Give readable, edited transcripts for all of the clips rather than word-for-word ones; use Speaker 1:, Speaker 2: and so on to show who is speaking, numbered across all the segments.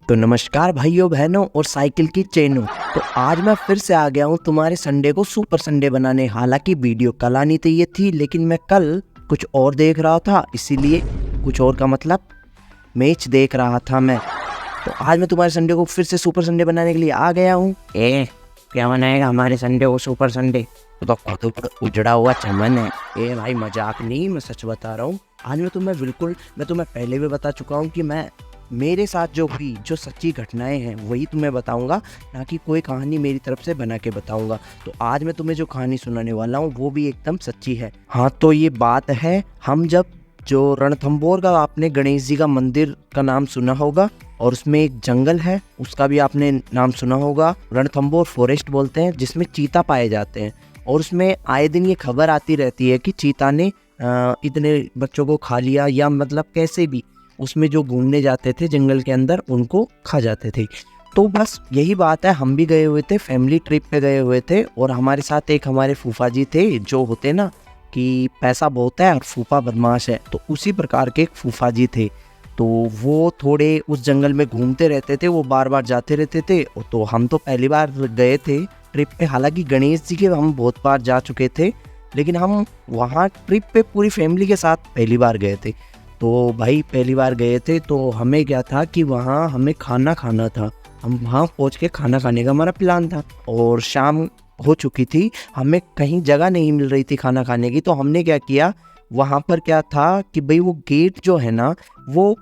Speaker 1: तो नमस्कार भाइयों बहनों और साइकिल की चेनों। तो आज मैं फिर से आ गया हूँ तुम्हारे संडे को सुपर संडे बनाने। हालांकि वीडियो कल आनी चाहिए थी, लेकिन मैं कल कुछ और देख रहा था, इसीलिए कुछ और का मतलब मैच देख रहा था मैं। तो आज मैं तुम्हारे संडे को फिर से सुपर संडे बनाने के लिए आ गया हूँ। क्या बनाएगा हमारे संडे को सुपर संडे? तो खुद उजड़ा हुआ चमन है। भाई मजाक नहीं, मैं सच बता रहा हूँ। आज मैं तुम्हें पहले भी बता चुका हूँ कि मेरे साथ जो सच्ची घटनाएं हैं वही तुम्हें बताऊंगा, ना कि कोई कहानी मेरी तरफ से बना के बताऊंगा। तो आज मैं तुम्हें जो कहानी सुनाने वाला हूँ वो भी एकदम सच्ची है। हाँ, तो ये बात है, हम जब जो रणथंभौर का, आपने गणेश जी का मंदिर का नाम सुना होगा, और उसमें एक जंगल है उसका भी आपने नाम सुना होगा। रणथंभौर फॉरेस्ट बोलते हैं, जिसमें चीता पाए जाते हैं। और उसमें आए दिन ये खबर आती रहती है कि चीता ने इतने बच्चों को खा लिया, या मतलब कैसे भी उसमें जो घूमने जाते थे जंगल के अंदर उनको खा जाते थे। तो बस यही बात है, हम भी गए हुए थे, फैमिली ट्रिप पे गए हुए थे, और हमारे साथ एक हमारे फूफा जी थे, जो होते ना कि पैसा बहुत है और फूफा बदमाश है, तो उसी प्रकार के एक फूफा जी थे। तो वो थोड़े उस जंगल में घूमते रहते थे, वो बार बार जाते रहते थे। तो हम तो पहली बार गए थे ट्रिप पे। हालांकि गणेश जी के हम बहुत बार जा चुके थे, लेकिन हम वहाँ ट्रिप पे पूरी फैमिली के साथ पहली बार गए थे। तो भाई पहली बार गए थे, तो हमें क्या था कि वहाँ हमें खाना खाना था। हम वहाँ पहुँच के खाना खाने का हमारा प्लान था, और शाम हो चुकी थी, हमें कहीं जगह नहीं मिल रही थी खाना खाने की। तो हमने क्या किया, वहाँ पर क्या था कि भाई वो गेट जो है ना वो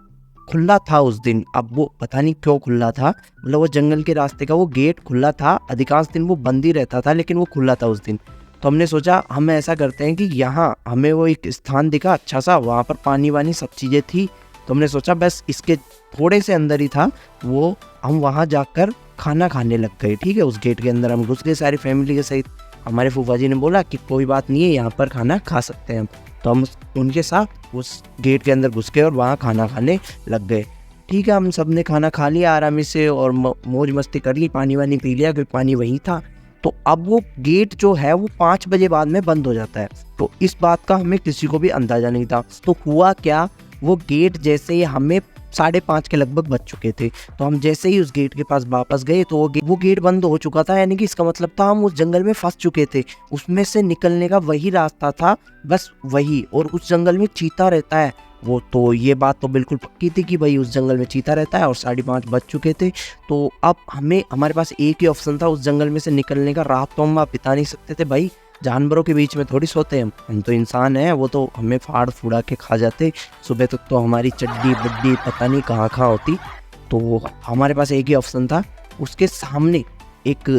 Speaker 1: खुला था उस दिन। अब वो पता नहीं क्यों खुला था, मतलब वो जंगल के रास्ते का वो गेट खुला था। अधिकांश दिन वो बंद ही रहता था, लेकिन वो खुला था उस दिन। तो हमने सोचा हम ऐसा करते हैं कि यहाँ हमें वो एक स्थान दिखा अच्छा सा, वहाँ पर पानी वानी सब चीज़ें थी। तो हमने सोचा बस इसके थोड़े से अंदर ही था वो, हम वहाँ जाकर खाना खाने लग गए। ठीक है, उस गेट के अंदर हम घुस गए सारी फैमिली के सहित। हमारे फूफा जी ने बोला कि कोई बात नहीं है, यहाँ पर खाना खा सकते हैं हम। तो हम उनके साथ उस गेट के अंदर घुस गए और वहाँ खाना खाने लग गए। ठीक है, हम सब ने खाना खा लिया आरामी से, और मौज मस्ती कर ली, पानी वानी पी लिया, क्योंकि पानी वहीं था। तो अब वो गेट जो है वो 5 बजे बाद में बंद हो जाता है। तो इस बात का हमें किसी को भी अंदाजा नहीं था। तो हुआ क्या, वो गेट जैसे ही हमें 5:30 के लगभग बज चुके थे, तो हम जैसे ही उस गेट के पास वापस गए तो वो गेट बंद हो चुका था। यानी कि इसका मतलब था हम उस जंगल में फंस चुके थे। उसमें से निकलने का वही रास्ता था, बस वही। और उस जंगल में चीता रहता है वो, तो ये बात तो बिल्कुल पक्की थी कि भाई उस जंगल में चीता रहता है, और 5:30 बज चुके थे। तो अब हमारे पास एक ही ऑप्शन था उस जंगल में से निकलने का। रात तो हम बिता नहीं सकते थे भाई, जानवरों के बीच में थोड़ी सोते हैं हम तो इंसान हैं, वो तो हमें फाड़ फुड़ा के खा जाते। सुबह तक तो हमारी चड्डी बड्डी पता नहीं कहाँ कहाँ होती। तो हमारे पास एक ही ऑप्शन था। उसके सामने एक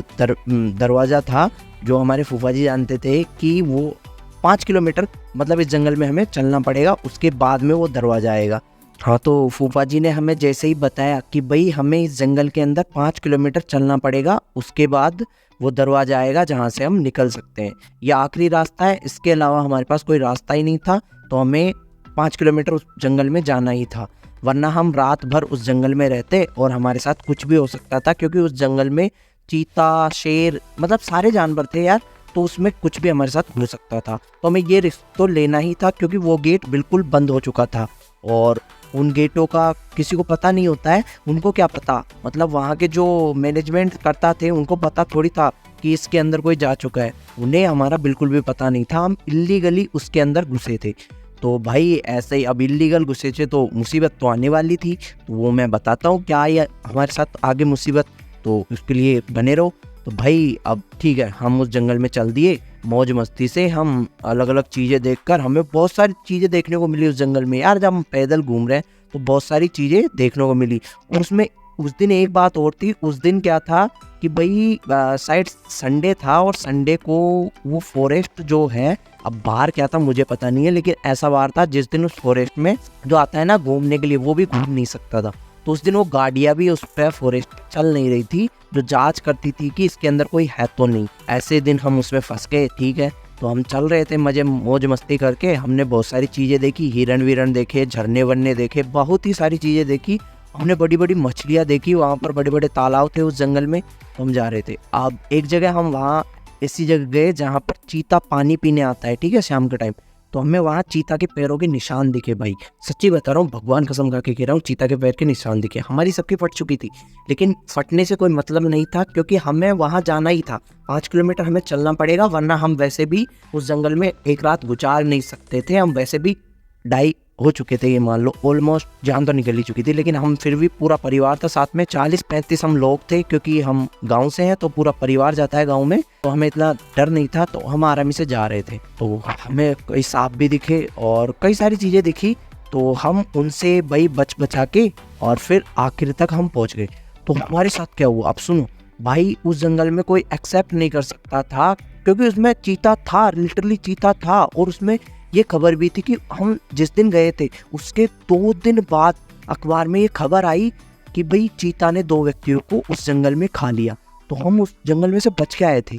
Speaker 1: दरवाज़ा था, जो हमारे फूफा जी जानते थे कि वो 5 किलोमीटर मतलब इस जंगल में हमें चलना पड़ेगा, उसके बाद में वो दरवाज़ा आएगा। हाँ, तो फूफा जी ने हमें जैसे ही बताया कि भाई हमें इस जंगल के अंदर 5 किलोमीटर चलना पड़ेगा, उसके बाद वो दरवाज़ा आएगा जहाँ से हम निकल सकते हैं। यह आखिरी रास्ता है, इसके अलावा हमारे पास कोई रास्ता ही नहीं था। तो हमें 5 किलोमीटर उस जंगल में जाना ही था, वरना हम रात भर उस जंगल में रहते और हमारे साथ कुछ भी हो सकता था, क्योंकि उस जंगल में चीता, शेर, मतलब सारे जानवर थे यार। तो उसमें कुछ भी हमारे साथ हो सकता था। तो हमें ये रिस्क तो लेना ही था, क्योंकि वो गेट बिल्कुल बंद हो चुका था। और उन गेटों का किसी को पता नहीं होता है। उनको क्या पता, मतलब वहाँ के जो मैनेजमेंट करता थे उनको पता थोड़ी था कि इसके अंदर कोई जा चुका है। उन्हें हमारा बिल्कुल भी पता नहीं था, हम इल्लीगली उसके अंदर घुसे थे। तो भाई ऐसे ही अब इल्लीगल घुसे थे तो मुसीबत तो आने वाली थी। तो वो मैं बताता हूँ क्या ये हमारे साथ आगे मुसीबत, तो उसके लिए बने रहो। तो भाई अब ठीक है, हम उस जंगल में चल दिए मौज मस्ती से। हम अलग अलग चीज़ें देखकर, हमें बहुत सारी चीज़ें देखने को मिली उस जंगल में यार। जब हम पैदल घूम रहे हैं तो बहुत सारी चीज़ें देखने को मिली। और उसमें उस दिन एक बात और थी। उस दिन क्या था कि भाई शायद संडे था, और संडे को वो फॉरेस्ट जो है, अब बाहर क्या था मुझे पता नहीं है, लेकिन ऐसा बार था जिस दिन उस फॉरेस्ट में जो आता है ना घूमने के लिए, वो भी घूम नहीं सकता था। तो उस दिन वो गाड़ियाँ भी उस पर फॉरेस्ट चल नहीं रही थी, जो जांच करती थी कि इसके अंदर कोई है तो नहीं। ऐसे दिन हम उसमें फंस गए। ठीक है, तो हम चल रहे थे मजे मौज मस्ती करके। हमने बहुत सारी चीज़ें देखी, हिरण वीरण देखे, झरने वरने देखे, बहुत ही सारी चीज़ें देखी। हमने बड़ी बड़ी मछलियाँ देखी, वहाँ पर बड़े बड़े तालाब थे उस जंगल में। तो हम जा रहे थे। अब एक जगह हम वहाँ ऐसी जगह गए जहाँ पर चीता पानी पीने आता है, ठीक है, शाम के टाइम। तो हमें वहाँ चीता के पैरों के निशान दिखे भाई, सच्ची बता रहा हूँ, भगवान कसम खा के कह रहा हूँ, चीता के पैर के निशान दिखे। हमारी सबकी फट चुकी थी, लेकिन फटने से कोई मतलब नहीं था, क्योंकि हमें वहाँ जाना ही था। 5 किलोमीटर हमें चलना पड़ेगा, वरना हम वैसे भी उस जंगल में एक रात गुजार नहीं सकते थे। हम वैसे भी डाई हो चुके थे, ये मान लो ऑलमोस्ट जान तो निकल ही चुकी थी, लेकिन हम फिर भी पूरा परिवार था साथ में, 40-35 हम लोग थे, क्योंकि हम गांव से हैं तो पूरा परिवार जाता है गांव में, तो हमें इतना डर नहीं था, तो हम आरामी से जा रहे थे। तो हमें कई सांप भी दिखे और कई सारी चीज़ें दिखी, तो हम उनसे भाई बच बचा के और फिर आखिर तक हम पहुँच गए। तो हमारे साथ क्या हुआ, अब सुनो भाई। उस जंगल में कोई एक्सेप्ट नहीं कर सकता था, क्योंकि उसमें चीता था, लिटरली चीता था, और उसमें ये खबर भी थी कि हम जिस दिन गए थे उसके 2 दिन बाद अखबार में ये खबर आई कि भाई चीता ने 2 व्यक्तियों को उस जंगल में खा लिया। तो हम उस जंगल में से बच के आए थे।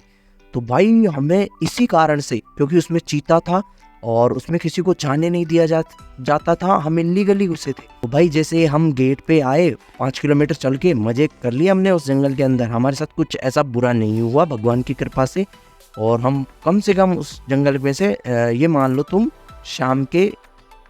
Speaker 1: तो भाई हमें इसी कारण से, क्योंकि उसमें चीता था और उसमें किसी को जाने नहीं दिया जाता था, हम इल्लीगली घुसे थे। तो भाई जैसे हम गेट पे आए, 5 किलोमीटर चल के मजे कर लिए हमने उस जंगल के अंदर। हमारे साथ कुछ ऐसा बुरा नहीं हुआ भगवान की कृपा से, और हम कम से कम उस जंगल में से ये मान लो तुम शाम के,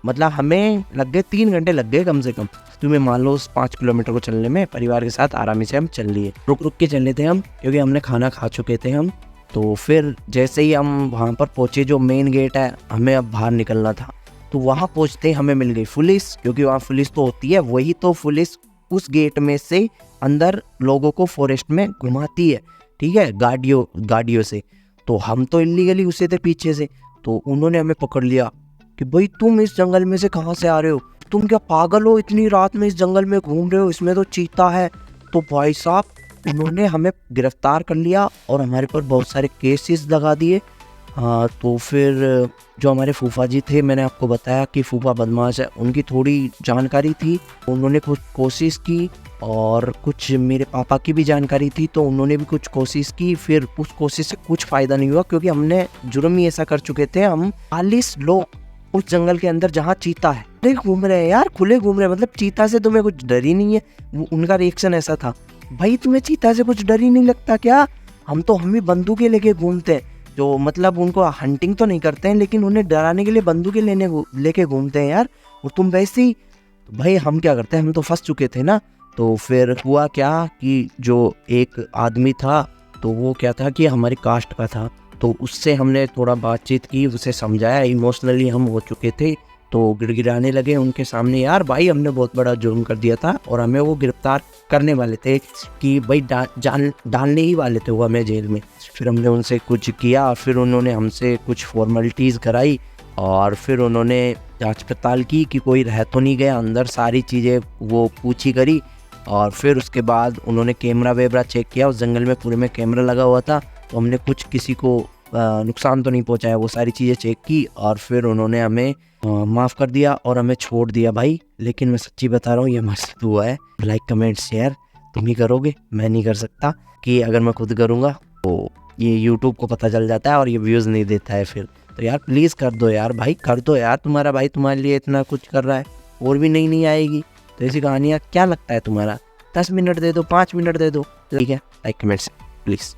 Speaker 1: मतलब हमें लग गए 3 घंटे लग गए कम से कम। तुम्हें मान लो उस 5 किलोमीटर को चलने में परिवार के साथ आरामी से हम चल लिए, रुक रुक के चल रहे थे हम, क्योंकि हमने खाना खा चुके थे हम। तो फिर जैसे ही हम वहाँ पर पहुँचे, जो मेन गेट है, हमें अब बाहर निकलना था, तो वहाँ पहुँचते ही हमें मिल गई पुलिस, क्योंकि वहाँ पुलिस तो होती है, वही तो पुलिस उस गेट में से अंदर लोगों को फॉरेस्ट में घुमाती है, ठीक है, गाड़ियों से। तो हम तो इल्लीगली घुसे थे पीछे से, तो उन्होंने हमें पकड़ लिया कि भाई तुम इस जंगल में से कहाँ से आ रहे हो, तुम क्या पागल हो, इतनी रात में इस जंगल में घूम रहे हो, इसमें तो चीता है। तो भाई साहब उन्होंने हमें गिरफ्तार कर लिया और हमारे पर बहुत सारे केसेस लगा दिए। हाँ, तो फिर जो हमारे फूफा जी थे, मैंने आपको बताया कि फूफा बदमाश है, उनकी थोड़ी जानकारी थी, उन्होंने कुछ कोशिश की, और कुछ मेरे पापा की भी जानकारी थी, तो उन्होंने भी कुछ कोशिश की। फिर उस कोशिश से कुछ फ़ायदा नहीं हुआ, क्योंकि हमने जुर्म ही ऐसा कर चुके थे। हम 40 लोग उस जंगल के अंदर जहाँ चीता है खुले घूम रहे हैं यार, खुले घूम रहे हैं, मतलब चीता से तुम्हें कुछ डर ही नहीं है। उनका रिएक्शन ऐसा था, भाई तुम्हें चीता से कुछ डर ही नहीं लगता क्या? हम ही बंदूकें लेके घूमते हैं, जो मतलब उनको हंटिंग तो नहीं करते हैं, लेकिन उन्हें डराने के लिए बंदूकें लेके घूमते हैं यार, और तुम वैसे ही। तो भाई हम क्या करते हैं, हम तो फंस चुके थे ना। तो फिर हुआ क्या कि जो एक आदमी था, तो वो क्या था कि हमारी कास्ट का था, तो उससे हमने थोड़ा बातचीत की, उसे समझाया, इमोशनली हम हो चुके थे, तो गिड़गिड़ाने लगे उनके सामने, यार भाई हमने बहुत बड़ा जुर्म कर दिया था, और हमें वो गिरफ्तार करने वाले थे कि भाई डालने ही वाले थे वो हमें जेल में। फिर हमने उनसे कुछ किया, और फिर उन्होंने हमसे कुछ फॉर्मेलिटीज़ कराई, और फिर उन्होंने जांच पड़ताल की कि कोई रह तो नहीं गया अंदर, सारी चीज़ें वो पूछी करी, और फिर उसके बाद उन्होंने कैमरा वैमरा चेक किया। उस जंगल में पूरे में कैमरा लगा हुआ था, तो हमने कुछ किसी को नुकसान तो नहीं पहुंचाया, वो सारी चीज़ें चेक की, और फिर उन्होंने हमें माफ़ कर दिया और हमें छोड़ दिया भाई। लेकिन मैं सच्ची बता रहा हूँ, ये हमारे साथ हुआ है। लाइक कमेंट शेयर तुम ही करोगे, मैं नहीं कर सकता, कि अगर मैं खुद करूँगा तो ये यूट्यूब को पता चल जाता है और ये व्यूज़ नहीं देता है फिर। तो यार प्लीज़ कर दो यार भाई, कर दो यार, तुम्हारा भाई तुम्हारे लिए इतना कुछ कर रहा है, और भी नहीं आएगी। तो ऐसी कहानियाँ क्या लगता है तुम्हारा, 10 मिनट दे दो, 5 मिनट दे दो, ठीक है। Like comments please.